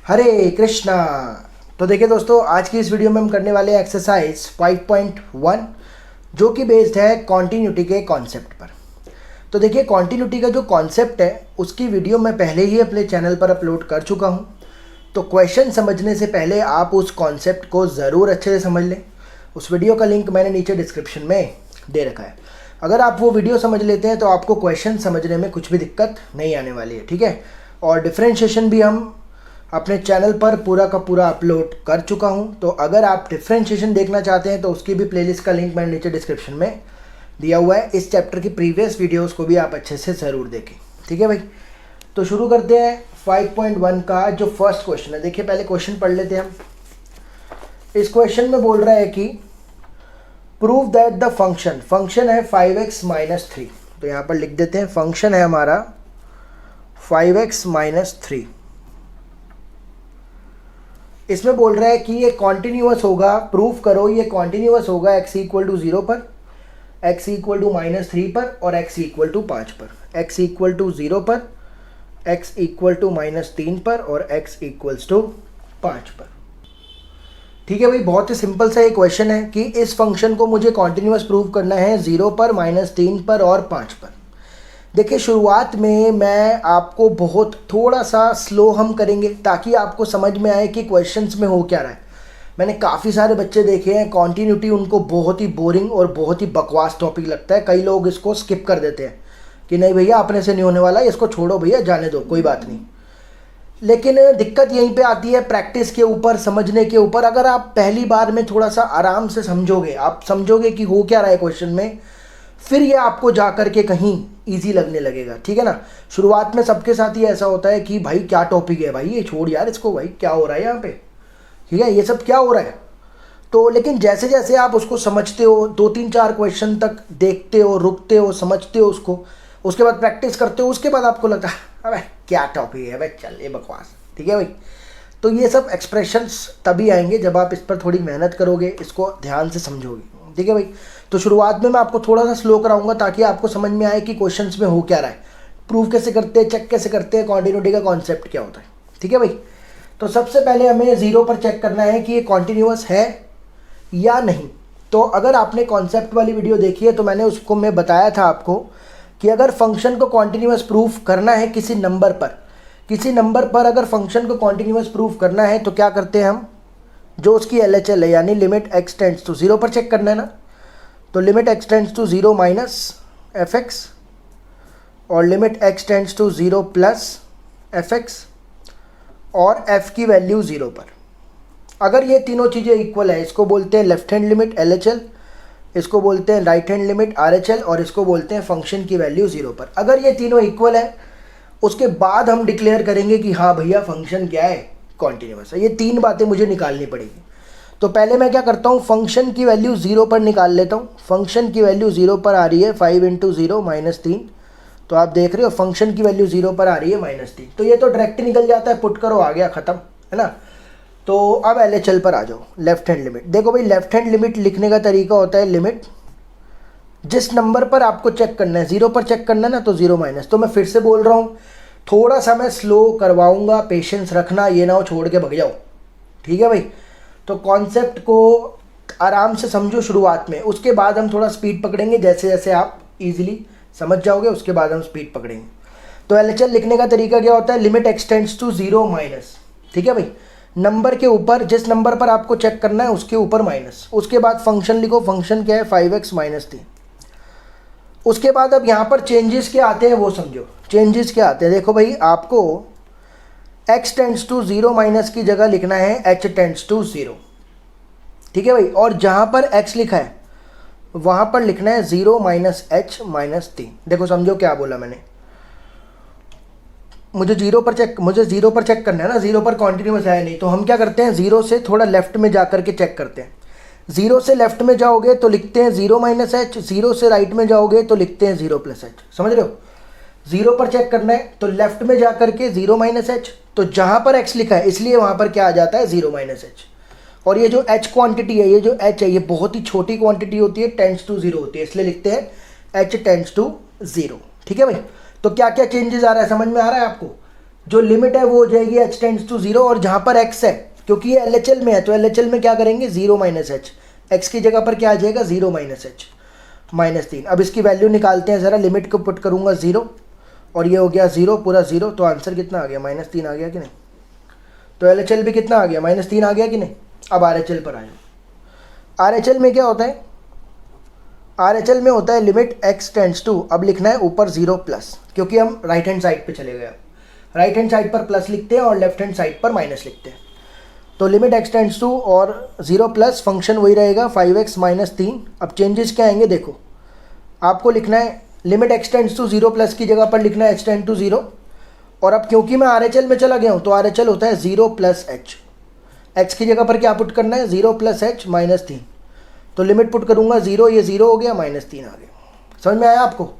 हरे कृष्णा। तो देखिए दोस्तों, आज की इस वीडियो में हम करने वाले हैं एक्सरसाइज 5.1 जो कि बेस्ड है कॉन्टिन्यूटी के कॉन्सेप्ट पर। तो देखिए, कॉन्टिन्यूटी का जो कॉन्सेप्ट है उसकी वीडियो मैं पहले ही अपने चैनल पर अपलोड कर चुका हूं। तो क्वेश्चन समझने से पहले आप उस कॉन्सेप्ट को ज़रूर अच्छे से समझ लें। उस वीडियो का लिंक मैंने नीचे डिस्क्रिप्शन में दे रखा है। अगर आप वो वीडियो समझ लेते हैं तो आपको क्वेश्चन समझने में कुछ भी दिक्कत नहीं आने वाली है, ठीक है। और डिफ्रेंशिएशन भी हम अपने चैनल पर पूरा का पूरा अपलोड कर चुका हूं। तो अगर आप डिफ्रेंशिएशन देखना चाहते हैं तो उसकी भी प्लेलिस्ट का लिंक मैंने नीचे डिस्क्रिप्शन में दिया हुआ है। इस चैप्टर की प्रीवियस वीडियोस को भी आप अच्छे से ज़रूर देखें, ठीक है भाई। तो शुरू करते हैं 5.1 का जो फर्स्ट क्वेश्चन है। देखिए, पहले क्वेश्चन पढ़ लेते हैं हम। इस क्वेश्चन में बोल रहा है कि प्रूव दैट द फंक्शन है 5x - 3। तो यहाँ पर लिख देते हैं फंक्शन है हमारा 5x - 3। इसमें बोल रहा है कि ये कॉन्टिन्यूअस होगा। प्रूफ करो ये कॉन्टिन्यूअस होगा x = 0 पर, x = -3 पर और x = 5 पर। x = 0 पर, x = -3 पर और x = 5 पर। ठीक है भाई, बहुत ही सिंपल सा ये क्वेश्चन है कि इस फंक्शन को मुझे कॉन्टिन्यूअस प्रूव करना है 0 पर, -3 पर और 5 पर। देखिए, शुरुआत में मैं आपको बहुत थोड़ा सा स्लो हम करेंगे ताकि आपको समझ में आए कि क्वेश्चंस में हो क्या रहा है। मैंने काफ़ी सारे बच्चे देखे हैं, कॉन्टिन्यूटी उनको बहुत ही बोरिंग और बहुत ही बकवास टॉपिक लगता है। कई लोग इसको स्किप कर देते हैं कि नहीं भैया अपने से नहीं होने वाला, इसको छोड़ो भैया, जाने दो, कोई बात नहीं। लेकिन दिक्कत यहीं पे आती है प्रैक्टिस के ऊपर, समझने के ऊपर। अगर आप पहली बार में थोड़ा सा आराम से समझोगे, आप समझोगे कि हो क्या रहा है क्वेश्चन में, फिर ये आपको जा कर के कहीं इजी लगने लगेगा, ठीक है ना। शुरुआत में सबके साथ ही ऐसा होता है कि भाई क्या टॉपिक है भाई, ये छोड़ यार इसको, भाई क्या हो रहा है यहाँ पे, ठीक है, ये सब क्या हो रहा है। तो लेकिन जैसे जैसे आप उसको समझते हो, 2-3-4 क्वेश्चन तक देखते हो, रुकते हो, समझते हो उसको, उसके बाद प्रैक्टिस करते हो, उसके बाद आपको लगता है अबे क्या टॉपिक है भाई, चल ये बकवास, ठीक है भाई। तो ये सब एक्सप्रेशंस तभी आएंगे जब आप इस पर थोड़ी मेहनत करोगे, इसको ध्यान से समझोगे, ठीक है भाई। तो शुरुआत में मैं आपको थोड़ा सा स्लो कराऊंगा ताकि आपको समझ में आए कि क्वेश्चंस में हो क्या रहा है, प्रूव कैसे करते हैं, चेक कैसे करते हैं, कॉन्टिन्यूटी का कॉन्सेप्ट क्या होता है, ठीक है भाई। तो सबसे पहले हमें 0 पर चेक करना है कि ये कॉन्टिन्यूअस है या नहीं। तो अगर आपने कॉन्सेप्ट वाली वीडियो देखी है तो मैंने उसको मैं बताया था आपको कि अगर फंक्शन को कॉन्टिन्यूअस प्रूफ करना है किसी नंबर पर अगर फंक्शन को कॉन्टिन्यूअस प्रूफ करना है तो क्या करते हैं हम, जो उसकी LHL है यानी लिमिट x टेंड्स टू 0 पर चेक करना है ना। तो limit x tends to 0 - fx और limit x tends to 0 + fx और f की वैल्यू 0 पर। अगर ये तीनों चीज़ें इक्वल है, इसको बोलते हैं लेफ्ट हैंड लिमिट LHL, इसको बोलते हैं राइट हैंड लिमिट RHL और इसको बोलते हैं फंक्शन की वैल्यू 0 पर। अगर ये तीनों इक्वल है उसके बाद हम डिक्लेयर करेंगे कि हाँ भैया फंक्शन क्या है, कॉन्टिन्यूअस है। ये 3 बातें मुझे निकालनी पड़ेगी। तो पहले मैं क्या करता हूँ, फंक्शन की वैल्यू 0 पर निकाल लेता हूँ। फंक्शन की वैल्यू 0 पर आ रही है 5 × 0 - 3। तो आप देख रहे हो फंक्शन की वैल्यू 0 पर आ रही है -3। तो ये तो डायरेक्ट निकल जाता है, पुट करो, आ गया, ख़त्म, है ना। तो अब LHL पर आ जाओ, लेफ्ट हैंड लिमिट। देखो भाई, लेफ्ट हैंड लिमिट लिखने का तरीका होता है लिमिट जिस नंबर पर आपको चेक करना है, 0 पर चेक करना है ना, तो 0 - तो मैं फिर से बोल रहा हूँ, थोड़ा सा मैं स्लो करवाऊँगा, पेशेंस रखना, ये ना हो छोड़ के भग जाओ, ठीक है भाई। तो कॉन्सेप्ट को आराम से समझो शुरुआत में, उसके बाद हम थोड़ा स्पीड पकड़ेंगे। जैसे जैसे आप इजीली समझ जाओगे उसके बाद हम स्पीड पकड़ेंगे। तो LHL लिखने का तरीका क्या होता है, लिमिट x टेंड्स टू 0 - ठीक है भाई, नंबर के ऊपर, जिस नंबर पर आपको चेक करना है उसके ऊपर माइनस, उसके बाद फंक्शन लिखो, फंक्शन क्या है 5x - 3। उसके बाद अब यहाँ पर चेंजेस क्या आते हैं वो समझो। चेंजेस क्या आते हैं, देखो भाई, आपको x टेंड्स टू 0 - की जगह लिखना है h टेंड्स टू 0, ठीक है भाई। और जहाँ पर x लिखा है वहाँ पर लिखना है 0 - h - 3। देखो समझो क्या बोला मैंने, मुझे 0 पर चेक करना है ना, 0 पर कॉन्टिन्यूअस है नहीं। तो हम क्या करते हैं, 0 से थोड़ा लेफ्ट में जा कर के चेक करते हैं। 0 से लेफ्ट में जाओगे तो लिखते हैं 0 - h, 0 से राइट में जाओगे तो लिखते हैं 0 + h। समझ रहे हो, 0 पर चेक करना है तो लेफ्ट में जा करके 0 - h, तो जहाँ पर x लिखा है इसलिए वहाँ पर क्या आ जाता है 0 - h। और ये जो h क्वांटिटी है, ये जो h है, ये बहुत ही छोटी क्वांटिटी होती है, टेंड्स टू 0 होती है, इसलिए लिखते हैं h टेंड्स टू 0, ठीक है भाई। तो क्या क्या चेंजेस आ रहा है, समझ में आ रहा है आपको। जो लिमिट है वो हो जाएगी h टेंड्स टू 0, और जहाँ पर x है, क्योंकि ये LHL में है तो LHL में क्या करेंगे 0 माइनस एच, x की जगह पर क्या आ जाएगा 0 माइनस एच -3। अब इसकी वैल्यू निकालते हैं ज़रा, लिमिट को पुट करूँगा 0 और ये हो गया 0 पूरा 0, तो आंसर कितना आ गया -3 आ गया कि नहीं। तो LHL भी कितना आ गया -3 आ गया कि नहीं। अब RHL पर आए, RHL में क्या होता है, RHL में होता है लिमिट x टेंड्स टू, अब लिखना है ऊपर 0 प्लस, क्योंकि हम राइट हैंड साइड पे चले गए, राइट हैंड साइड पर प्लस लिखते हैं और लेफ्ट हैंड साइड पर माइनस लिखते हैं। तो लिमिट x टेंड्स टू और 0 प्लस, फंक्शन वही रहेगा 5x -3। अब चेंजेस क्या आएंगे देखो, आपको लिखना है limit x tends to 0 plus की जगह पर लिखना है h टेंड टू 0, और अब क्योंकि मैं RHL में चला गया हूँ तो RHL होता है 0 प्लस h, x की जगह पर क्या पुट करना है 0 प्लस h -3, तो लिमिट पुट करूँगा 0, ये 0 हो गया -3 आ गया। समझ में आया आपको।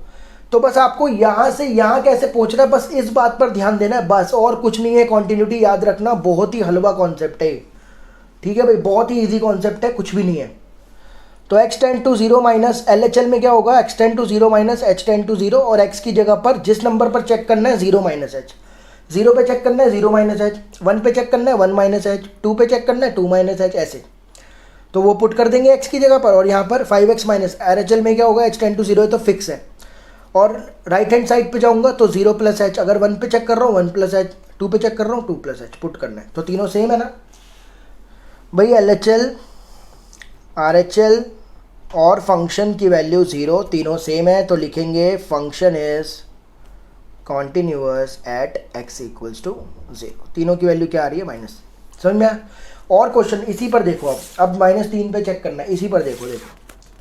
तो बस आपको यहाँ से यहाँ कैसे पहुँचना है, बस इस बात पर ध्यान देना है, बस और कुछ नहीं है। कॉन्टिन्यूटी याद रखना, बहुत ही हलवा कॉन्सेप्ट है, ठीक है भाई, बहुत ही इजी कॉन्सेप्ट है, कुछ भी नहीं है। तो x tend to 0 minus LHL में क्या होगा x tend to 0 minus h tend to 0, और x की जगह पर जिस नंबर पर चेक करना है 0 माइनस h, 0 पे चेक करना है 0 माइनस h, 1 पे चेक करना है 1 माइनस h, 2 पे चेक करना है 2 माइनस h, ऐसे। तो वो पुट कर देंगे x की जगह पर, और यहाँ पर 5x माइनस RHL में क्या होगा h टेंड टू 0 है तो फिक्स है, और राइट हैंड साइड पे जाऊंगा तो 0 प्लस h, अगर 1 पे चेक कर रहा हूँ 1 प्लस h, 2 पे चेक कर रहा हूँ 2 प्लस h पुट करना है। तो तीनों सेम है ना भाई, LHL RHL और फंक्शन की वैल्यू 0 तीनों सेम है, तो लिखेंगे function is continuous at x equals to 0। तीनों की वैल्यू क्या आ रही है माइनस। समझ में आया। और क्वेश्चन इसी पर देखो, अब -3 पे चेक करना है, इसी पर देखो,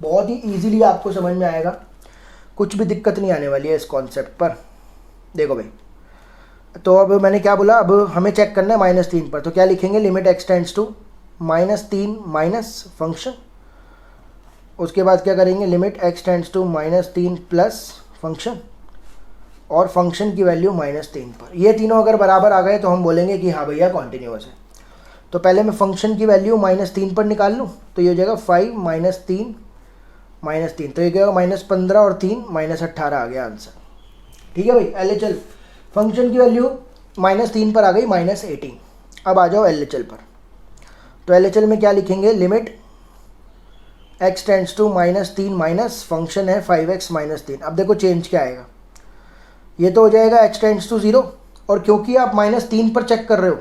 बहुत ही ईजिली आपको समझ में आएगा, कुछ भी दिक्कत नहीं आने वाली है इस कॉन्सेप्ट पर। देखो भाई, तो अब मैंने क्या बोला, अब हमें चेक करना है -3 पर, तो क्या लिखेंगे limit x tends to -3 minus function, उसके बाद क्या करेंगे limit x tends to -3 plus function, और फंक्शन की वैल्यू -3 पर। ये तीनों अगर बराबर आ गए तो हम बोलेंगे कि हाँ भैया कॉन्टिन्यूअस है। तो पहले मैं फंक्शन की वैल्यू -3 पर निकाल लूँ, तो ये हो जाएगा 5 -3 तो ये क्या होगा -15 और 3 -18 आ गया आंसर। ठीक है भाई। LHL फंक्शन की वैल्यू -3 पर आ गई -18। अब आ जाओ LHL पर, तो LHL में क्या लिखेंगे limit x tends to -3 minus function है 5x -3। अब देखो चेंज क्या आएगा, ये तो हो जाएगा h टेंड्स टू 0, और क्योंकि आप -3 पर चेक कर रहे हो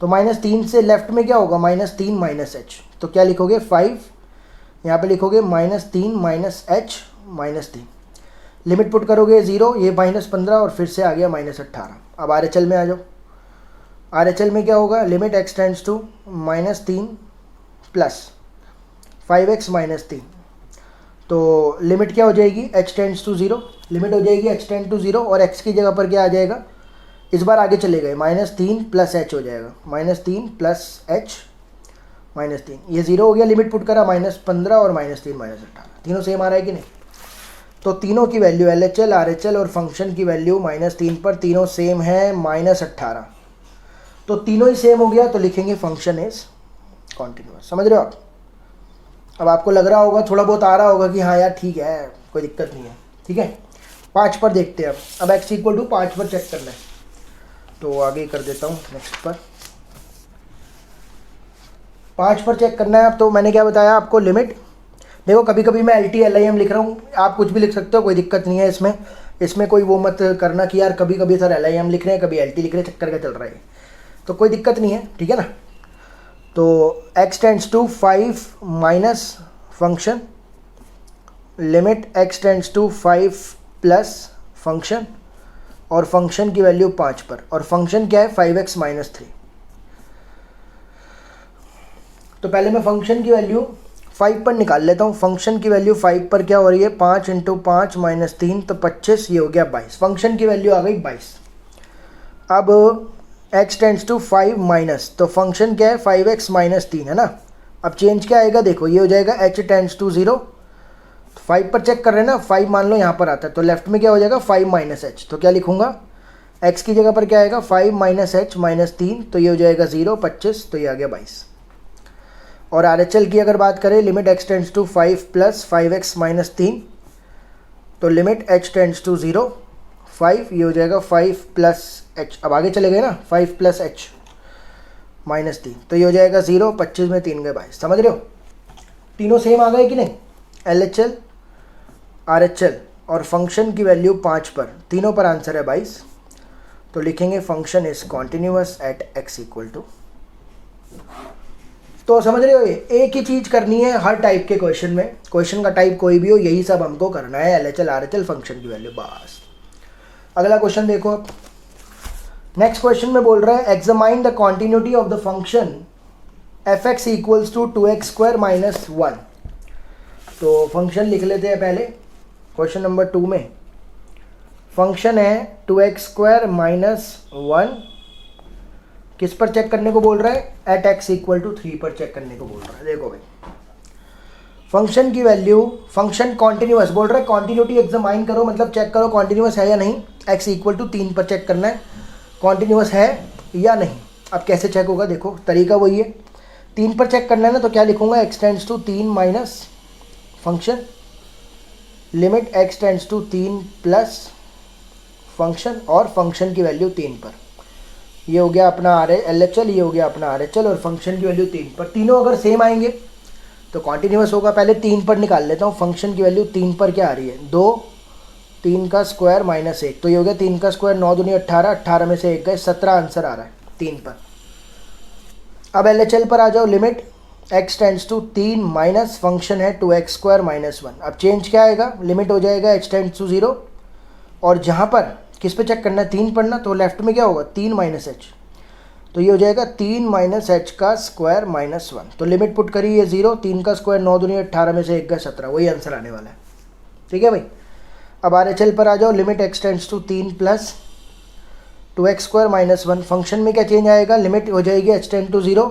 तो -3 से लेफ्ट में क्या होगा -3 माइनस h, तो क्या लिखोगे 5, यहाँ पे लिखोगे -3 माइनस h -3, लिमिट पुट करोगे 0, ये -15 और फिर से आ गया -18। अब RHL में आ जाओ, RHL में क्या होगा limit x tends to -3 plus 5x -3, तो लिमिट क्या हो जाएगी h टेंड्स टू 0, लिमिट हो जाएगी h टेंड टू 0, और x की जगह पर क्या आ जाएगा, इस बार आगे चले गए -3 प्लस h हो जाएगा, -3 प्लस h -3, ये 0 हो गया, लिमिट पुट करा -15 और -3 -18, तीनों सेम आ रहा है कि नहीं। तो तीनों की वैल्यू LHL RHL और फंक्शन की वैल्यू -3 पर तीनों सेम है -18, तो तीनों ही सेम हो गया, तो लिखेंगे फंक्शन इज कॉन्टिन्यूअस। समझ रहे हो आप। अब आपको लग रहा होगा, थोड़ा बहुत आ रहा होगा कि हाँ यार ठीक है, कोई दिक्कत नहीं है। ठीक है, 5 पर देखते हैं अब x इक्वल टू 5 पर चेक करना है, तो आगे कर देता हूँ नेक्स्ट पर। 5 पर चेक करना है। अब तो मैंने क्या बताया आपको, लिमिट देखो, कभी कभी मैं LT LIM लिख रहा हूँ, आप कुछ भी लिख सकते हो, कोई दिक्कत नहीं है इसमें कोई वो मत करना कि यार कभी कभी सर LIM लिख रहे हैं कभी LT लिख रहे हैं, चक्कर क्या चल रहा है, तो कोई दिक्कत नहीं है, ठीक है ना। तो x tends to 5 minus function, limit x tends to 5 plus function, और फंक्शन की वैल्यू 5 पर, और फंक्शन क्या है 5x -3। तो पहले मैं फंक्शन की वैल्यू 5 पर निकाल लेता हूँ। फंक्शन की वैल्यू 5 पर क्या हो रही है, 5 × 5 -3 तो 25, ये हो गया 22। फंक्शन की वैल्यू आ गई 22। अब x टेंड्स टू 5 माइनस, तो फंक्शन क्या है 5x -3 है ना। अब चेंज क्या आएगा देखो, ये हो जाएगा h टेंड्स टू 0, 5 पर चेक कर रहे हैं ना, 5 मान लो यहाँ पर आता है, तो लेफ्ट में क्या हो जाएगा 5 -h, तो क्या लिखूंगा x की जगह पर क्या आएगा 5 -h -3, तो ये हो जाएगा 0 25, तो ये आ गया 22। और RHL की अगर बात करें, limit x tends to 5 plus 5x -3, तो लिमिट h टेंड्स टू 0, 5, ये हो जाएगा 5 प्लस एच, अब आगे चले गए ना, 5 प्लस एच माइनस 3, तो ये हो जाएगा 0, 25 में 3 गए 22, समझ रहे हो? तीनों सेम आ गए कि नहीं? LHL RHL और फंक्शन की वैल्यू 5 पर, तीनों पर आंसर है 22, तो लिखेंगे function is continuous at x equal to. तो समझ रहे हो, ये एक ही चीज़ करनी है हर टाइप के क्वेश्चन में, क्वेश्चन का टाइप कोई भी हो, यही सब हमको करना है, LHL RHL फंक्शन की वैल्यू, बस। अगला क्वेश्चन देखो आप। नेक्स्ट क्वेश्चन में बोल रहा है examine the continuity of the function f(x) equals to 2x² minus 1। तो फंक्शन लिख लेते हैं पहले, क्वेश्चन नंबर 2 में फंक्शन है 2x² माइनस 1, किस पर चेक करने को बोल रहा है? एट x इक्वल टू 3 पर चेक करने को बोल रहा है। देखो भाई, फंक्शन की वैल्यू, फंक्शन कॉन्टिन्यूअस बोल रहा है, कॉन्टिन्यूटी एग्जामाइन करो, मतलब चेक करो कॉन्टिन्यूअस है या नहीं, x इक्वल टू 3 पर चेक करना है कॉन्टिन्यूअस है या नहीं। अब कैसे चेक होगा, देखो तरीका वही है, 3 पर चेक करना है ना, तो क्या लिखूंगा, x tends to 3 minus function, limit x tends to 3 plus function, और फंक्शन की वैल्यू 3 पर। ये हो गया अपना LHL, ये हो गया अपना RHL, और फंक्शन की वैल्यू 3 पर। तीनों अगर सेम आएंगे तो कॉन्टिन्यूअस होगा। पहले 3 पर निकाल लेता हूँ, फंक्शन की वैल्यू 3 पर क्या आ रही है, 2, 3 का स्क्वायर माइनस 1, तो ये हो गया 3 का स्क्वायर, 9 दूनी 18, 18 में से 1 गए, 17 आंसर आ रहा है 3 पर। अब LHL पर आ जाओ, limit x tends to 3 minus function है 2x² माइनस 1। अब चेंज क्या आएगा, लिमिट हो जाएगा h टेंड्स टू 0, और जहाँ पर किस पे चेक करना है, 3 पर ना, तो लेफ्ट में क्या होगा, 3 माइनस एच, तो ये हो जाएगा 3 माइनस एच का स्क्वायर माइनस 1। तो लिमिट पुट करिए, ये 0, 3 का स्क्वायर 9 दूनी 18 में से 1 गए 17, वही आंसर आने वाला है। ठीक है भाई। अब RHL पर आ जाओ, limit x tends to 3 plus 2x² minus 1, function में क्या चेंज आएगा, लिमिट हो जाएगी h टेंड टू 0।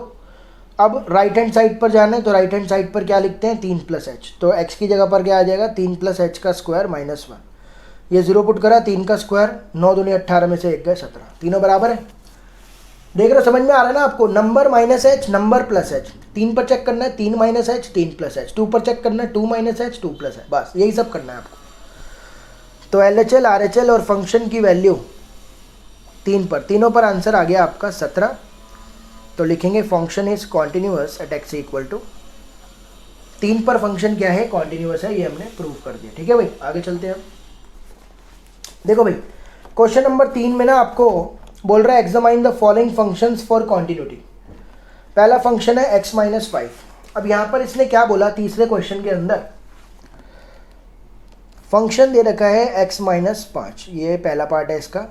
अब राइट हैंड साइड पर जाना है, तो राइट हैंड साइड पर क्या लिखते हैं, 3 प्लस एच, तो x की जगह पर क्या आ जाएगा, 3 प्लस एच का स्क्वायर माइनस 1, ये 0 पुट करा, 3 का स्क्वायर 9 दूनी 18 में से 1 गए 17, तीनों बराबर है। देख रहे हो, समझ में आ रहा है ना आपको, number minus H, number plus H, 3 पर चेक करना है 3 माइनस एच 3 प्लस एच, 2 पर चेक करना है 2 माइनस एच 2 प्लस एच, बस यही सब करना है आपको। तो LHL RHL और फंक्शन की वैल्यू 3 पर, तीनों पर आंसर आ गया आपका 17, तो लिखेंगे function is continuous at x equal to 3 पर, फंक्शन क्या है, कॉन्टिन्यूअस है, ये हमने प्रूव कर दिया। ठीक है भाई, आगे चलते हैं। देखो भाई, क्वेश्चन नंबर 3 में ना आपको बोल रहा है examine the following functions for continuity. पहला फंक्शन है x माइनस 5। अब यहाँ पर इसने क्या बोला, तीसरे क्वेश्चन के अंदर फंक्शन दे रखा है x माइनस 5, ये पहला पार्ट है इसका।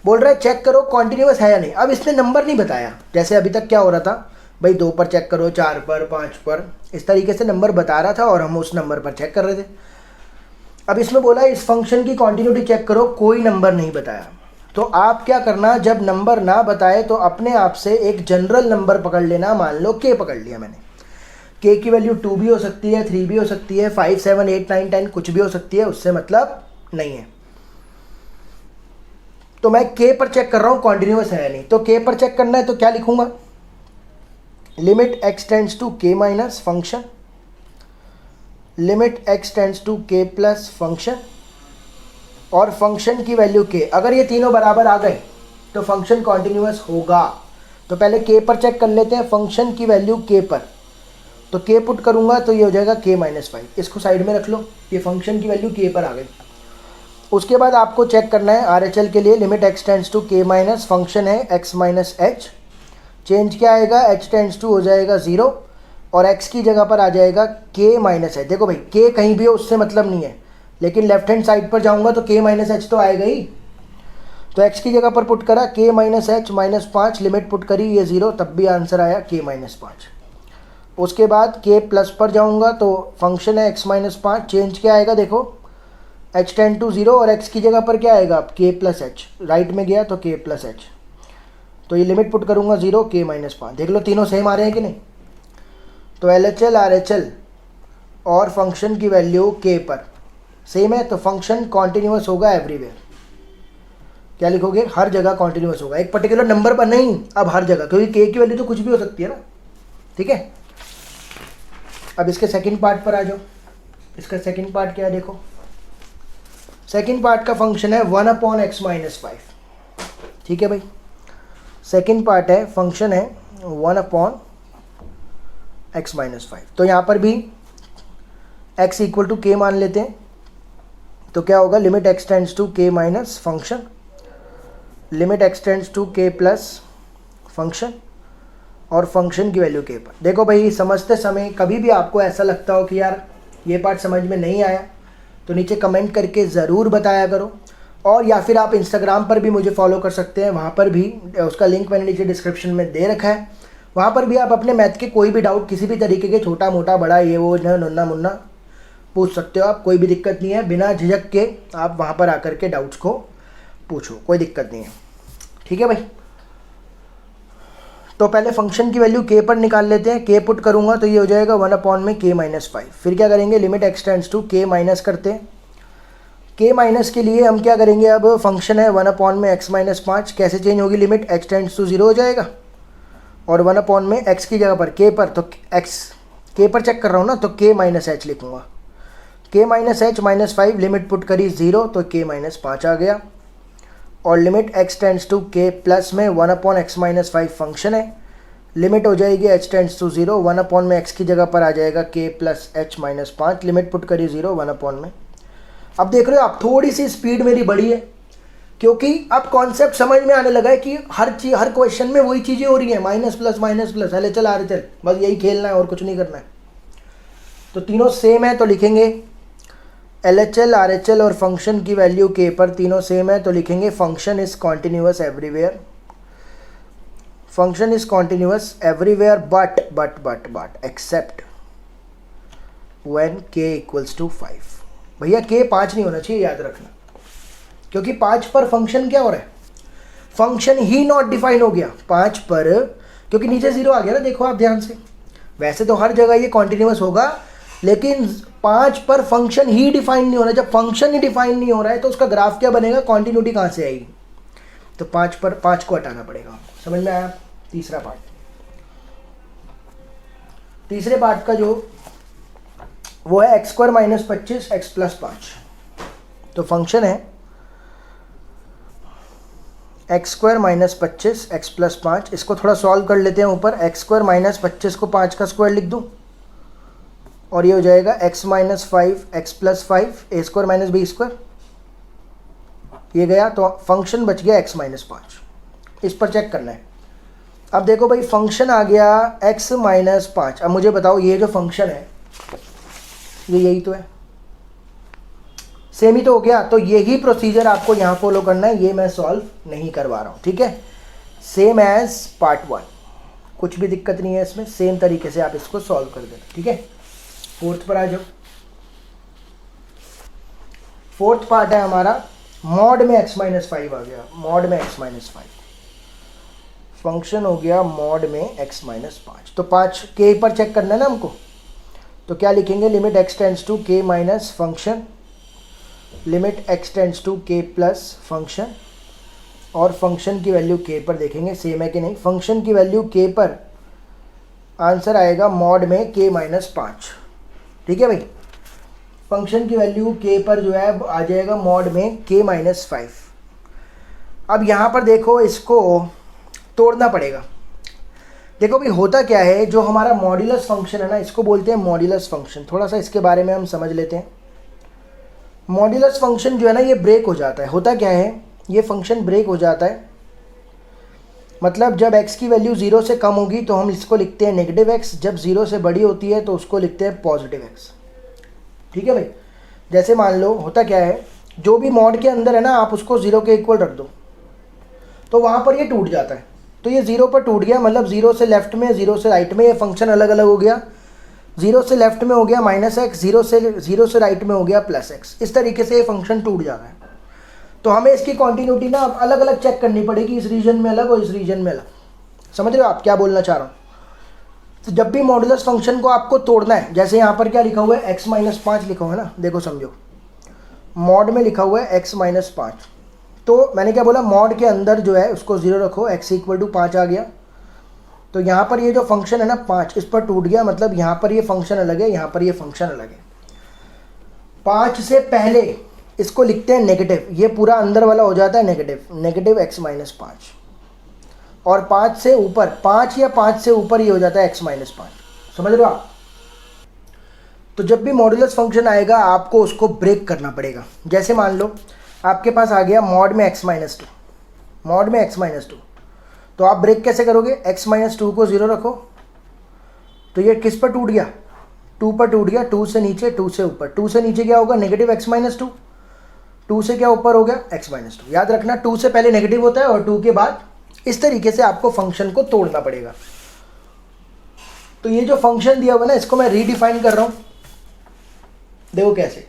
बोल रहा है चेक करो कॉन्टिन्यूअस है या नहीं। अब इसने नंबर नहीं बताया, जैसे अभी तक क्या हो रहा था भाई, 2 पर चेक करो, 4 पर, 5 पर, इस तरीके से नंबर बता रहा था और हम उस नंबर पर चेक कर रहे थे। अब इसमें बोला इस फंक्शन की कॉन्टिन्यूटी चेक करो, कोई नंबर नहीं बताया। तो आप क्या करना, जब नंबर ना बताए तो अपने आप से एक जनरल नंबर पकड़ लेना। मान लो k पकड़ लिया मैंने, k की वैल्यू 2 भी हो सकती है, 3 भी हो सकती है, 5, 7, 8, 9, 10 कुछ भी हो सकती है, उससे मतलब नहीं है। तो मैं k पर चेक कर रहा हूँ कॉन्टिन्यूअस है या नहीं। तो k पर चेक करना है तो क्या लिखूंगा, limit x tends to k minus function, limit x tends to k plus function, और फंक्शन की वैल्यू k। अगर ये तीनों बराबर आ गए तो फंक्शन कॉन्टिन्यूअस होगा। तो पहले k पर चेक कर लेते हैं, फंक्शन की वैल्यू k पर, तो k पुट करूंगा तो ये हो जाएगा k माइनस 5, इसको साइड में रख लो, ये फंक्शन की वैल्यू k पर आ गई। उसके बाद आपको चेक करना है RHL के लिए, limit x tends to k minus function है x माइनस h, चेंज क्या आएगा, h टेंड्स टू हो जाएगा 0, और x की जगह पर आ जाएगा k माइनस h। देखो भाई, k कहीं भी हो उससे मतलब नहीं है, लेकिन लेफ्ट हैंड साइड पर जाऊंगा तो k माइनस एच तो आएगा ही। तो x की जगह पर पुट करा k minus H minus 5, limit put करी, ये 0, तब भी आंसर आया k माइनस 5। उसके बाद k प्लस पर जाऊंगा तो फंक्शन है x माइनस 5, चेंज क्या आएगा, देखो h टेंड टू 0, और x की जगह पर क्या आएगा, अब k प्लस एच, राइट में गया तो k प्लस एच, तो ये लिमिट पुट करूंगा 0, k माइनस 5। देख लो तीनों सेम आ रहे हैं कि नहीं। तो LHL RHL और फंक्शन की वैल्यू k पर सेम है, तो फंक्शन कॉन्टिन्यूअस होगा एवरीवेयर। क्या लिखोगे, हर जगह कॉन्टिन्यूअस होगा, एक पर्टिकुलर नंबर पर नहीं, अब हर जगह, क्योंकि k की वैल्यू तो कुछ भी हो सकती है ना। ठीक है, अब इसके सेकंड पार्ट पर आ जाओ। इसका सेकंड पार्ट क्या है, देखो सेकेंड पार्ट का फंक्शन है 1/x-5। ठीक है भाई, सेकेंड पार्ट है फंक्शन है 1/x-5। तो यहाँ पर भी x इक्वल टू के मान लेते हैं। तो क्या होगा, limit x tends to k minus function, limit x tends to k plus function, और फंक्शन की वैल्यू k पर। देखो भाई, समझते समय कभी भी आपको ऐसा लगता हो कि यार ये पार्ट समझ में नहीं आया, तो नीचे कमेंट करके ज़रूर बताया करो। और या फिर आप इंस्टाग्राम पर भी मुझे फॉलो कर सकते हैं, वहाँ पर भी उसका लिंक मैंने नीचे डिस्क्रिप्शन में दे रखा है। वहाँ पर भी आप अपने मैथ के कोई भी डाउट, किसी भी तरीके के, छोटा मोटा बड़ा, ये वो नन्ना मुन्ना पूछ सकते हो आप, कोई भी दिक्कत नहीं है। बिना झिझक के आप वहाँ पर आकर के डाउट्स को पूछो, कोई दिक्कत नहीं है। ठीक है भाई, तो पहले फंक्शन की वैल्यू k पर निकाल लेते हैं। k पुट करूँगा तो ये हो जाएगा 1/k-5। फिर क्या करेंगे, limit x tends to k minus करते हैं। k माइनस के लिए हम क्या करेंगे, अब फंक्शन है 1/x-5, कैसे चेंज होगी लिमिट, x टेंड्स टू 0 हो जाएगा, और 1/x की जगह पर k पर, तो x k पर चेक कर रहा हूँ ना, तो k माइनस h लिखूँगा। k minus h -5, limit put करी 0, तो k-5 आ गया। और limit x tends to k plus में 1/x-5 फंक्शन है, लिमिट हो जाएगी h टेंड्स टू 0, 1/x की जगह पर आ जाएगा k plus h -5, limit put करी 0, 1/। अब देख रहे हो आप, थोड़ी सी स्पीड मेरी बढ़ी है, क्योंकि अब कॉन्सेप्ट समझ में आने लगा है कि हर क्वेश्चन में वही चीज़ें हो रही हैं, माइनस प्लस माइनस प्लस, चल आ रहे चल, बस यही खेलना है और कुछ नहीं करना है। तो तीनों सेम है तो लिखेंगे LHL RHL और फंक्शन की वैल्यू k पर तीनों सेम है, तो लिखेंगे function is continuous everywhere, function is continuous everywhere but except when k equals to 5। भैया k 5 नहीं होना चाहिए, याद रखना, क्योंकि 5 पर फंक्शन क्या हो रहा है, फंक्शन ही नॉट डिफाइन हो गया 5 पर, क्योंकि नीचे 0 आ गया ना, देखो आप ध्यान से। वैसे तो हर जगह ये कॉन्टिन्यूअस होगा, लेकिन 5 पर फंक्शन ही डिफाइन नहीं हो रहा है। जब फंक्शन ही डिफाइन नहीं हो रहा है तो उसका ग्राफ क्या बनेगा, कॉन्टिन्यूटी कहाँ से आएगी। तो 5 पर 5 को हटाना पड़ेगा आपको, समझ में आया। तीसरा पार्ट, तीसरे पार्ट का जो वो है x² - 25 x + 5। तो फंक्शन है x² - 25 x + 5। इसको थोड़ा सॉल्व कर लेते हैं। ऊपर x² - 25 को 5 का स्क्वायर लिख दूं, और ये हो जाएगा x - 5 x + 5 a² - b²। ये गया, तो फंक्शन बच गया x - 5। इस पर चेक करना है। अब देखो भाई, फंक्शन आ गया x - 5। अब मुझे बताओ, ये जो फंक्शन है ये यही तो है, सेम ही तो हो गया। तो यही प्रोसीजर आपको यहाँ फॉलो करना है, ये मैं सॉल्व नहीं करवा रहा हूँ, ठीक है। सेम एज पार्ट 1, कुछ भी दिक्कत नहीं है इसमें, सेम तरीके से आप इसको सॉल्व कर देना, ठीक है। फोर्थ पर आ जाओ। फोर्थ पार्ट है हमारा, मॉड में x - 5 आ गया, मॉड में x - 5 फंक्शन हो गया मॉड में x - 5। तो 5 k पर चेक करना है ना हमको, तो क्या लिखेंगे, limit x tends to k minus function, limit x tends to k plus function, और फंक्शन की वैल्यू k पर देखेंगे सेम है कि नहीं। फंक्शन की वैल्यू k पर आंसर आएगा मॉड में k - 5, ठीक है भाई। फंक्शन की वैल्यू k पर जो है आ जाएगा मॉड में k - 5। अब यहाँ पर देखो, इसको तोड़ना पड़ेगा। देखो भाई, होता क्या है, जो हमारा मॉड्यूलस फंक्शन है ना, इसको बोलते हैं मॉड्यूलस फंक्शन। थोड़ा सा इसके बारे में हम समझ लेते हैं। मॉड्यूलस फंक्शन जो है ना, ये ब्रेक हो जाता है। होता क्या है, ये फंक्शन ब्रेक हो जाता है, मतलब जब x की वैल्यू 0 से कम होगी तो हम इसको लिखते हैं नेगेटिव x, जब 0 से बड़ी होती है तो उसको लिखते हैं पॉजिटिव x, ठीक है भाई। जैसे मान लो, होता क्या है, जो भी मॉड के अंदर है ना, आप उसको 0 के इक्वल रख दो, तो वहाँ पर ये टूट जाता है। तो ये 0 पर टूट गया, मतलब 0 से लेफ्ट में, 0 से राइट में ये फंक्शन अलग अलग हो गया। 0 से लेफ्ट में हो गया -x, 0 से राइट में हो गया +x। इस तरीके से ये फंक्शन टूट जाता है। तो हमें इसकी कॉन्टिन्यूटी ना अब अलग अलग चेक करनी पड़ेगी, इस रीजन में अलग और इस रीजन में अलग। समझ रहे हो आप क्या बोलना चाह रहा हूँ। तो जब भी मॉड्यूलस फंक्शन को आपको तोड़ना है, जैसे यहाँ पर क्या लिखा हुआ है, x - 5 लिखा हुआ है ना, देखो समझो, मॉड में लिखा हुआ है x - 5। तो मैंने क्या बोला, मॉड के अंदर जो है उसको 0 रखो, x = 5 आ गया। तो यहाँ पर ये जो फंक्शन है ना 5, इस पर टूट गया, मतलब यहाँ पर ये फंक्शन अलग है, यहाँ पर ये फंक्शन अलग है। 5 से पहले इसको लिखते हैं नेगेटिव, ये पूरा अंदर वाला हो जाता है नेगेटिव, नेगेटिव x माइनस 5, और 5 से ऊपर 5 या 5 से ऊपर ये हो जाता है x माइनस 5। समझ रहे हो आप? तो जब भी मॉडुलस फंक्शन आएगा आपको उसको ब्रेक करना पड़ेगा। जैसे मान लो आपके पास आ गया मॉड में x माइनस 2, मॉड में x माइनस 2, तो आप ब्रेक कैसे करोगे? x माइनस 2 को 0 रखो, तो ये किस पर टूट गया? 2 पर टूट गया, 2 से नीचे 2 से ऊपर, 2 से नीचे क्या होगा? नेगेटिव x माइनस 2, 2 से क्या ऊपर हो गया? x minus 2। याद रखना 2 से पहले नेगेटिव होता है और 2 के बाद। इस तरीके से आपको फंक्शन को तोड़ना पड़ेगा। तो ये जो फंक्शन दिया हुआ ना इसको मैं रीडिफाइन कर रहा हूं, देखो कैसे।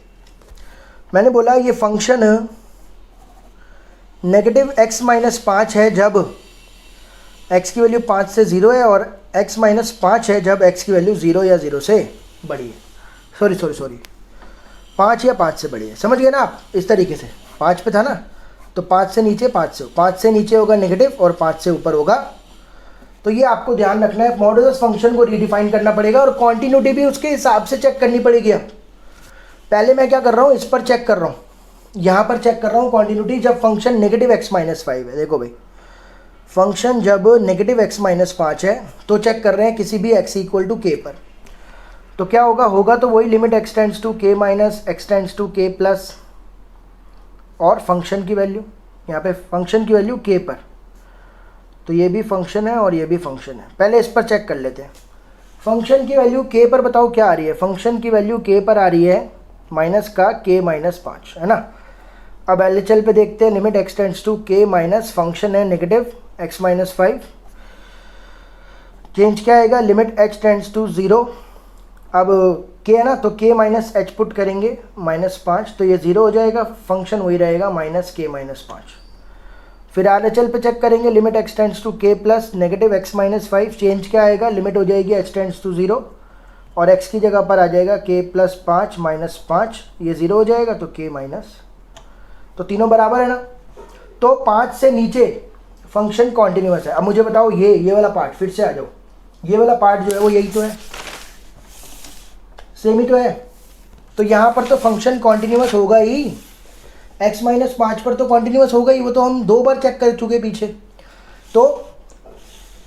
मैंने बोला ये फंक्शन नेगेटिव x माइनस 5 है जब x की वैल्यू 5 से 0 है, और x माइनस 5 है जब x की वैल्यू 0 या 0 से बड़ी है। सॉरी 5 या 5 से बड़ी है। समझ गए ना आप? इस तरीके से 5 पे था ना, तो 5 से नीचे 5 से नीचे होगा नेगेटिव और 5 से ऊपर होगा। तो ये आपको ध्यान रखना है, मॉडुलस फंक्शन को रीडिफाइन करना पड़ेगा और कॉन्टिन्यूटी भी उसके हिसाब से चेक करनी पड़ेगी। अब पहले मैं क्या कर रहा हूँ, इस पर चेक कर रहा हूँ, यहाँ पर चेक कर रहा हूँ कॉन्टिन्यूटी जब फंक्शन नेगेटिव x माइनस 5 है। देखो भाई, फंक्शन जब नेगेटिव x माइनस 5 है तो चेक कर रहे हैं किसी भी x इक्वल टू k पर, तो क्या होगा तो वही limit x tends to k minus x tends to k plus, और फंक्शन की वैल्यू, यहाँ पे फंक्शन की वैल्यू k पर, तो ये भी फंक्शन है और ये भी फंक्शन है। पहले इस पर चेक कर लेते हैं। फंक्शन की वैल्यू k पर बताओ क्या आ रही है? फंक्शन की वैल्यू k पर आ रही है माइनस का k माइनस 5, है ना। अब LHL पे देखते हैं, limit x tends to k minus, function है नेगेटिव x माइनस 5, चेंज क्या आएगा? Limit h tends to 0। अब k है ना, तो k माइनस h पुट करेंगे माइनस 5, तो ये 0 हो जाएगा, फंक्शन वही रहेगा माइनस k माइनस 5। फिर RHL पे चेक करेंगे, limit x tends to k plus negative x minus 5, change क्या आएगा? लिमिट हो जाएगी h टेंड्स टू 0, और x की जगह पर आ जाएगा k प्लस 5 माइनस 5, ये 0 हो जाएगा, तो k माइनस, तो तीनों बराबर है ना। तो 5 से नीचे फंक्शन कॉन्टिन्यूअस है। अब मुझे बताओ ये वाला पार्ट, फिर से आ जाओ, ये वाला पार्ट जो है वो यही तो है, सेम ही तो है। तो यहाँ पर तो फंक्शन कॉन्टिन्यूअस होगा ही, x माइनस 5 पर तो कॉन्टिन्यूअस होगा ही, वो तो हम 2 बार चेक कर चुके पीछे। तो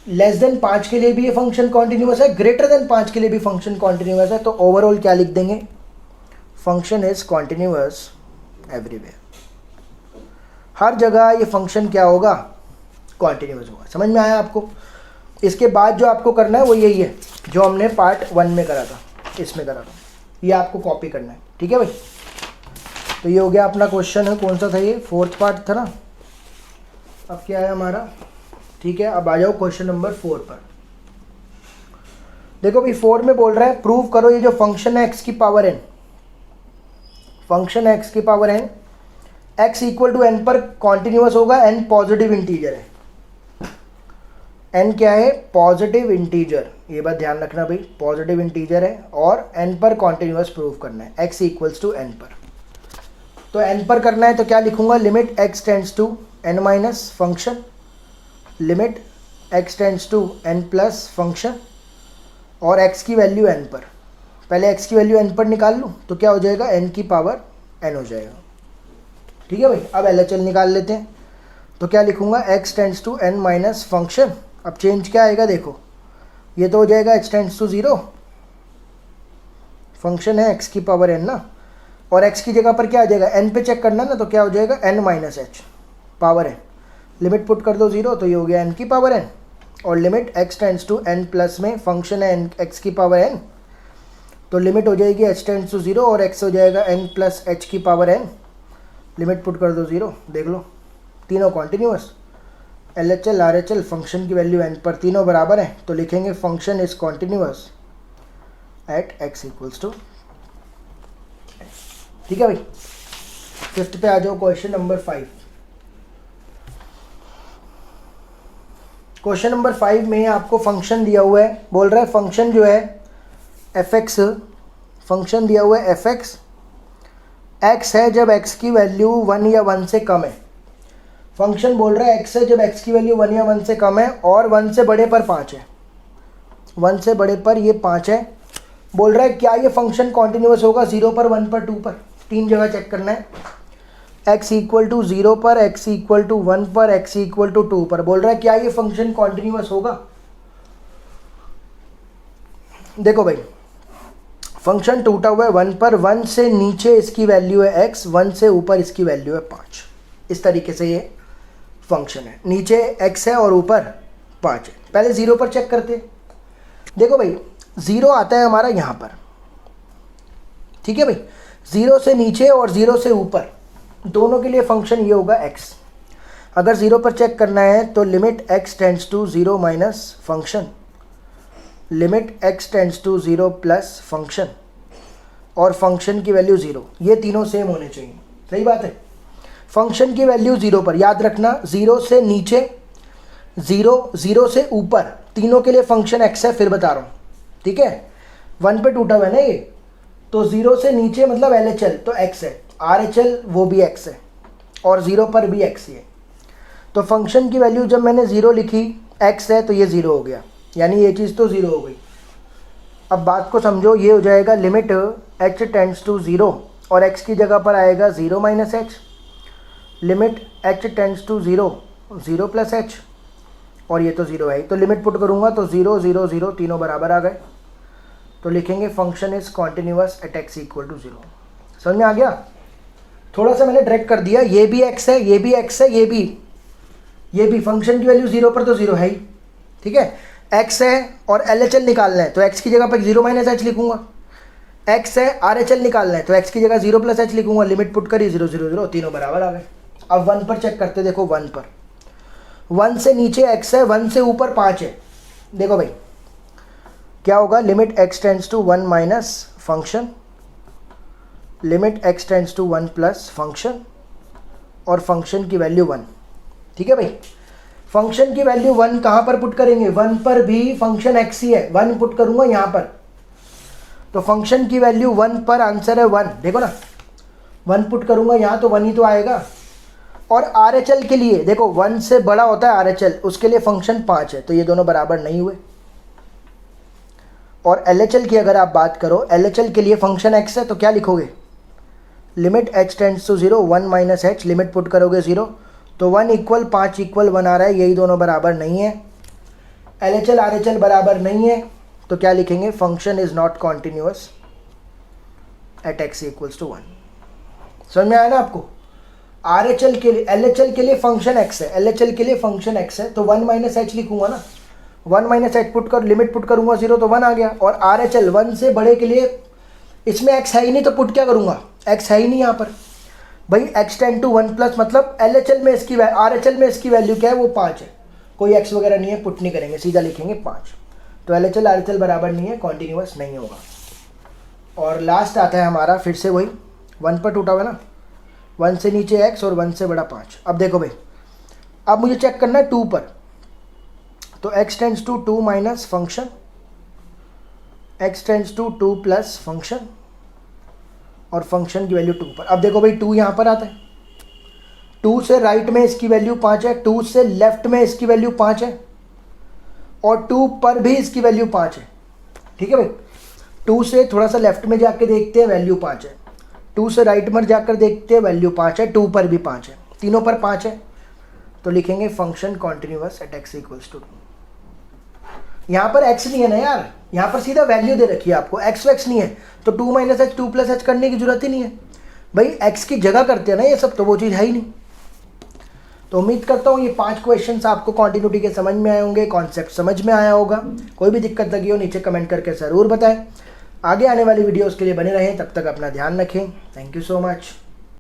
लेस देन 5 के लिए भी ये फंक्शन कॉन्टिन्यूअस है, ग्रेटर देन 5 के लिए भी फंक्शन कॉन्टिन्यूअस है। तो ओवरऑल क्या लिख देंगे? Function is continuous everywhere. हर जगह ये फंक्शन क्या होगा? कॉन्टिन्यूअस होगा। समझ में आया आपको? इसके बाद जो आपको करना है वो यही है जो हमने पार्ट 1 में करा था, इसमें करा था, ये आपको कॉपी करना है। ठीक है भाई? तो ये हो गया अपना क्वेश्चन है, कौन सा था ये? 4th पार्ट था ना। अब क्या है हमारा? ठीक है, अब आ जाओ क्वेश्चन नंबर 4 पर। देखो भाई 4 में बोल रहा है प्रूव करो ये जो फंक्शन है x की पावर n, फंक्शन है x की power n, x equal to n पर कॉन्टिन्यूअस होगा, n पॉजिटिव इंटीजर है। n क्या है? पॉजिटिव इंटीजर, ये बात ध्यान रखना भाई, पॉजिटिव इंटीजर है और n पर कॉन्टिन्यूअस प्रूव करना है, x इक्वल्स टू n पर। तो n पर करना है तो क्या लिखूंगा? Limit x tends to n minus function, limit x tends to n plus function, और x की वैल्यू n पर। पहले x की वैल्यू n पर निकाल लूँ तो क्या हो जाएगा? n की पावर n हो जाएगा। ठीक है भाई? अब LHL निकाल लेते हैं, तो क्या लिखूंगा? x tends to n minus function. अब चेंज क्या आएगा? देखो ये तो हो जाएगा x टेंड्स टू 0, फंक्शन है x की पावर n ना, और x की जगह पर क्या आ जाएगा? n पे चेक करना ना, तो क्या हो जाएगा? n माइनस h पावर है, लिमिट पुट कर दो 0, तो ये हो गया n की पावर n, और limit x tends to n plus में फंक्शन है x की पावर n, तो लिमिट हो जाएगी h टेंड्स टू 0 और x हो जाएगा n प्लस h की पावर n, लिमिट पुट कर दो 0। देख लो तीनों कॉन्टिन्यूअस, LHL RHL फंक्शन की वैल्यू n पर तीनों बराबर हैं, तो लिखेंगे function is continuous at x equals to. ठीक है भाई? 5th पे आ जाओ, क्वेश्चन नंबर 5। क्वेश्चन नंबर 5 में आपको फंक्शन दिया हुआ है, बोल रहा है फंक्शन जो है fx, फंक्शन दिया हुआ है fx, x है जब x की वैल्यू 1 या 1 से कम है। फंक्शन बोल रहा है x है जब x की वैल्यू 1 या 1 से कम है और 1 से बड़े पर 5 है, 1 से बड़े पर ये 5 है। बोल रहा है क्या ये फंक्शन कॉन्टिन्यूअस होगा 0 पर, 1 पर, 2 पर? 3 जगह चेक करना है। x इक्वल टू 0 पर, x इक्वल टू 1 पर, x इक्वल टू 2 पर। बोल रहा है क्या ये फंक्शन कॉन्टिन्यूअस होगा? देखो भाई, फंक्शन टूटा हुआ है 1 पर, 1 से नीचे इसकी वैल्यू है x, 1 से ऊपर इसकी वैल्यू है 5। इस तरीके से ये फंक्शन है, नीचे x है और ऊपर 5 है। पहले 0 पर चेक करते हैं। देखो भाई 0 आता है हमारा यहाँ पर, ठीक है भाई। 0 से नीचे और 0 से ऊपर दोनों के लिए फंक्शन ये होगा x। अगर 0 पर चेक करना है तो limit x tends to 0 minus function, limit x tends to 0 plus function, और फंक्शन की वैल्यू 0। ये तीनों सेम होने चाहिए, सही बात है। फंक्शन की वैल्यू 0 पर, याद रखना 0 से नीचे, 0 से ऊपर, तीनों के लिए फंक्शन x है। फिर बता रहा हूँ, ठीक है। 1 पे टूटा हुआ है ना ये, तो 0 से नीचे मतलब LHL तो x है, RHL वो भी x है, और 0 पर भी x ही है। तो फंक्शन की वैल्यू जब मैंने 0 लिखी, x है तो ये 0 हो गया, यानी ये चीज़ तो 0 हो गई। अब बात को समझो, ये हो जाएगा लिमिट h टेंड्स टू 0 और x की जगह पर आएगा 0 minus h, limit h tends to 0, 0 plus h, और ये तो 0 है। तो लिमिट पुट करूँगा तो 0 0 0 तीनों बराबर आ गए। तो लिखेंगे function is continuous at x equal to 0। समझ में आ गया? थोड़ा सा मैंने डायरेक्ट कर दिया, ये भी x है, ये भी x है, ये भी फंक्शन की वैल्यू 0 पर तो 0 है ही, ठीक है। x है और LHL निकालना है तो x की जगह पर 0 माइनस h लिखूंगा, x है RHL निकालना है तो x की जगह 0 प्लस h लिखूंगा। लिमिट पुट करी 0 0 0 तीनों बराबर आ गए। अब 1 पर चेक करते, देखो 1 पर, 1 से नीचे x है, 1 से ऊपर 5 है। देखो भाई क्या होगा, limit x tends to 1 minus function, limit x tends to 1 plus function, और फंक्शन की वैल्यू 1, ठीक है भाई। फंक्शन की वैल्यू 1 कहाँ पर पुट करेंगे? 1 पर भी फंक्शन x ही है, 1 पुट करूंगा यहाँ पर, तो फंक्शन की वैल्यू 1 पर आंसर है 1। देखो ना, 1 पुट करूंगा यहाँ तो 1 ही तो आएगा। और RHL के लिए देखो 1 से बड़ा होता है RHL, उसके लिए फंक्शन 5 है, तो ये दोनों बराबर नहीं हुए। और LHL की अगर आप बात करो, LHL के लिए फंक्शन x है तो क्या लिखोगे, limit h tends to 0, 1 minus h, limit put करोगे 0, तो 1 इक्वल 5 इक्वल 1 आ रहा है, यही दोनों बराबर नहीं है। LHL RHL बराबर नहीं है तो क्या लिखेंगे, function is not continuous at x equals to 1। समझ में आया ना आपको? RHL के लिए, LHL के लिए फंक्शन x है, LHL के लिए फंक्शन x है तो 1 माइनस h लिखूंगा ना, 1 माइनस h पुट कर, लिमिट पुट करूंगा 0 तो 1 आ गया। और RHL 1 से बड़े के लिए, इसमें x है ही नहीं तो पुट क्या करूंगा, x है ही नहीं यहाँ पर भाई। x टेंड टू 1 प्लस मतलब LHL में इसकी RHL में इसकी वैल्यू क्या है, वो 5 है, कोई x वगैरह नहीं है, पुट नहीं करेंगे, सीधा लिखेंगे 5। तो LHL RHL बराबर नहीं है, कॉन्टिन्यूअस नहीं होगा। और लास्ट आता है हमारा फिर से वही 1 पर टूटा हुआ ना, 1 से नीचे x और 1 से बड़ा 5। अब देखो भाई, अब मुझे चेक करना है 2 पर, तो x tends to 2 minus function, x tends to 2 plus function, और फंक्शन की वैल्यू 2 पर। अब देखो भाई 2 यहाँ पर आता है, 2 से राइट में इसकी वैल्यू 5 है, 2 से लेफ्ट में इसकी वैल्यू 5 है, और 2 पर भी इसकी वैल्यू 5 है, ठीक है भाई। 2 से थोड़ा सा लेफ्ट में जाके देखते हैं, वैल्यू 5 है, 2 से राइट में जाकर देखते हैं, वैल्यू 5 है, 2 पर भी 5 है, तीनों पर 5 है, तो लिखेंगे function continuous at x equals to 2। यहाँ पर x नहीं है ना यार, यहाँ पर सीधा वैल्यू दे रखी है आपको, x नहीं है तो 2 माइनस h 2 प्लस h करने की जरूरत ही नहीं है भाई, x की जगह करते हैं ना ये सब, तो वो चीज़ है ही नहीं। तो उम्मीद करता हूँ ये 5 क्वेश्चंस आपको कॉन्टिन्यूटी के समझ में आए होंगे, कॉन्सेप्ट समझ में आया होगा। कोई भी दिक्कत लगी हो नीचे कमेंट करके ज़रूर बताएं। आगे आने वाली वीडियोज़ के लिए बने रहें, तब तक अपना ध्यान रखें। Thank you so much.